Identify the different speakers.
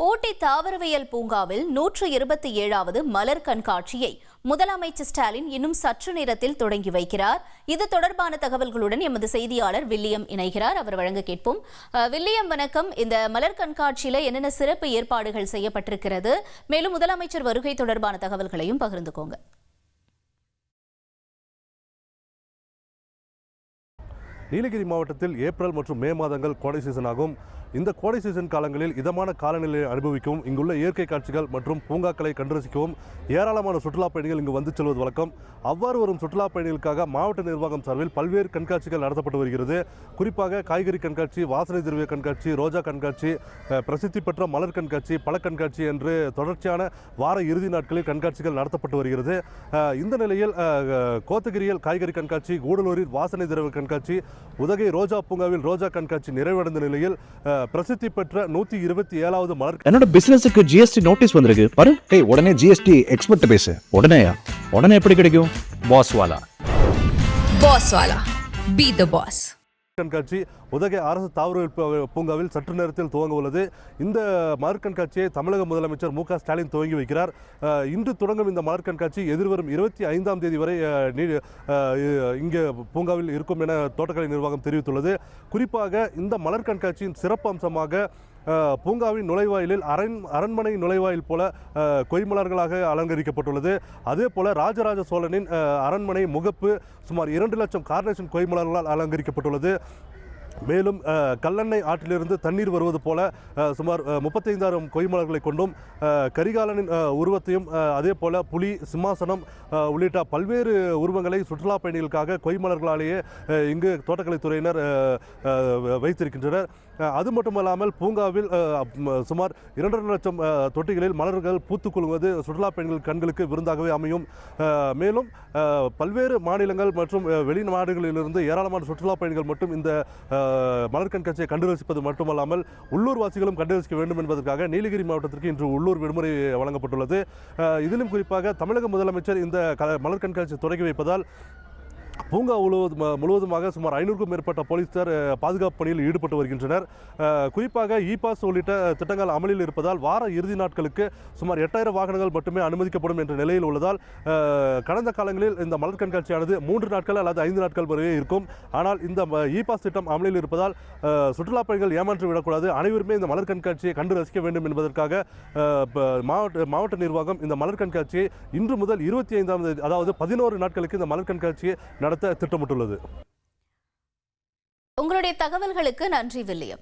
Speaker 1: ஊட்டி தாவரவியல் பூங்காவில் 127வது மலர் கண்காட்சியை முதலமைச்சர் ஸ்டாலின் இன்னும் சற்று நேரத்தில் தொடங்கி வைக்கிறார். இது தொடர்பான தகவல்களுடன் எமது செய்தியாளர் வில்லியம் இணைகிறார். அவர் வழங்க கேட்போம். வில்லியம், வணக்கம். இந்த மலர் கண்காட்சியில என்னென்ன சிறப்பு ஏற்பாடுகள் செய்யப்பட்டிருக்கிறது, மேலும் முதலமைச்சர் வருகை தொடர்பான தகவல்களையும் பகிர்ந்துக்கோங்க.
Speaker 2: நீலகிரி மாவட்டத்தில் ஏப்ரல் மற்றும் மே மாதங்கள் கோடை சீசன் ஆகும். இந்த கோடை சீசன் காலங்களில் இதமான காலநிலையை அனுபவிக்கவும் இங்குள்ள இயற்கை காட்சிகள் மற்றும் பூங்காக்களை கண்டு ரசிக்கவும் ஏராளமான சுற்றுலா பயணிகள் இங்கு வந்து செல்வது வழக்கம். அவ்வாறு வரும் சுற்றுலா பயணிகளுக்காக மாவட்ட நிர்வாகம் சார்பில் பல்வேறு கண்காட்சிகள் நடத்தப்பட்டு வருகிறது. குறிப்பாக காய்கறி கண்காட்சி, வாசனை திரவிய கண்காட்சி, ரோஜா கண்காட்சி, பிரசித்தி பெற்ற மலர் கண்காட்சி, பழ கண்காட்சி என்று தொடர்ச்சியான வார இறுதி நாட்களில் கண்காட்சிகள் நடத்தப்பட்டு வருகிறது. இந்த நிலையில் கோத்தகிரியில் காய்கறி கண்காட்சி, கூடலூரில் வாசனை திரவிய கண்காட்சி, உதகை ரோஜா பூங்காவில் ரோஜா கண்காட்சி நிறைவடைந்த நிலையில் பிரசித்தி பெற்ற 127வது மலர்.
Speaker 3: என்னோட பிசினஸுக்கு ஜிஎஸ்டி நோட்டீஸ் வந்திருக்கு பாரு. உடனே ஜிஎஸ்டி எக்ஸ்பர்ட் பேசு. உடனே எப்படி கிடைக்கும்? பாஸ் வாலா
Speaker 4: பி தி பாஸ்
Speaker 2: கண்காட்சி உதகை அரசு தாவரவியல் பூங்காவில் சற்று நேரத்தில் துவங்க உள்ளது. இந்த மலர் கண்காட்சியை தமிழக முதலமைச்சர் மு.க. ஸ்டாலின் துவங்கி வைக்கிறார். இன்று தொடங்கும் இந்த மலர் கண்காட்சி எதிர்வரும் 25ஆம் தேதி வரை இங்கே பூங்காவில் இருக்கும் என தோட்டக்கலை நிர்வாகம் தெரிவித்துள்ளது. குறிப்பாக இந்த மலர் கண்காட்சியின் சிறப்பு அம்சமாக பூங்காவின் நுழைவாயிலில் அரண்மனை நுழைவாயில் போல கொய்மலர்களாக அலங்கரிக்கப்பட்டுள்ளது. அதே போல ராஜராஜ சோழனின் அரண்மனை முகப்பு சுமார் 2 லட்சம் கார்னேஷன் கொய்மலர்களால் அலங்கரிக்கப்பட்டுள்ளது. மேலும் கல்லெண்ணெய் ஆற்றிலிருந்து தண்ணீர் வருவது போல சுமார் 35,000 கொய்மலர்களை கொண்டும் கரிகாலனின் உருவத்தையும் அதே போல புலி, சிம்மாசனம் உள்ளிட்ட பல்வேறு உருவங்களை சுற்றுலா பயணிகளுக்காக கொய்மலர்களாலேயே இங்கு தோட்டக்கலைத்துறையினர் வைத்திருக்கின்றனர். அது மட்டுமல்லாமல் பூங்காவில் சுமார் 2.5 லட்சம் தொட்டிகளில் மலர்கள் பூத்துக் குலுங்குவது சுற்றுலா பயணிகள் கண்களுக்கு விருந்தாகவே அமையும். மேலும் பல்வேறு மாநிலங்கள் மற்றும் வெளிநாடுகளிலிருந்து ஏராளமான சுற்றுலா பயணிகள் மட்டும் இந்த மலர் கண்காட்சியை கண்டு ரசிப்பது மட்டுமல்லாமல் உள்ளூர் வாசிகளும் கண்டு ரசிக்க வேண்டும் என்பதற்காக நீலகிரி மாவட்டத்திற்கு இன்று உள்ளூர் விடுமுறை வழங்கப்பட்டுள்ளது. இதிலும் குறிப்பாக தமிழக முதலமைச்சர் இந்த மலர் கண்காட்சியை தொடங்கி வைப்பதால் பூங்கா முழுவதுமாக சுமார் 500க்கும் மேற்பட்ட போலீசார் பாதுகாப்பு பணியில் ஈடுபட்டு வருகின்றனர். குறிப்பாக இ பாஸ் உள்ளிட்ட திட்டங்கள் அமலில் இருப்பதால் வார இறுதி நாட்களுக்கு சுமார் 8000 வாகனங்கள் மட்டுமே அனுமதிக்கப்படும் என்ற நிலையில் உள்ளதால் கடந்த காலங்களில் இந்த மலர் கண்காட்சியானது 3 நாட்கள் அல்லது 5 நாட்கள் வரையே இருக்கும். ஆனால் இந்த இ பாஸ் திட்டம் அமலில் இருப்பதால் சுற்றுலா பயணிகள் ஏமாற்றி விடக்கூடாது, அனைவருமே இந்த மலர் கண்காட்சியை கண்டு ரசிக்க வேண்டும் என்பதற்காக மாவட்ட நிர்வாகம் இந்த மலர் கண்காட்சியை இன்று முதல் 25ஆம் தேதி, அதாவது 11 நாட்களுக்கு இந்த மலர் கண்காட்சியை நடத்த திட்டமிட்டுள்ளது.
Speaker 1: உங்களுடைய தகவல்களுக்கு நன்றி வில்லியம்.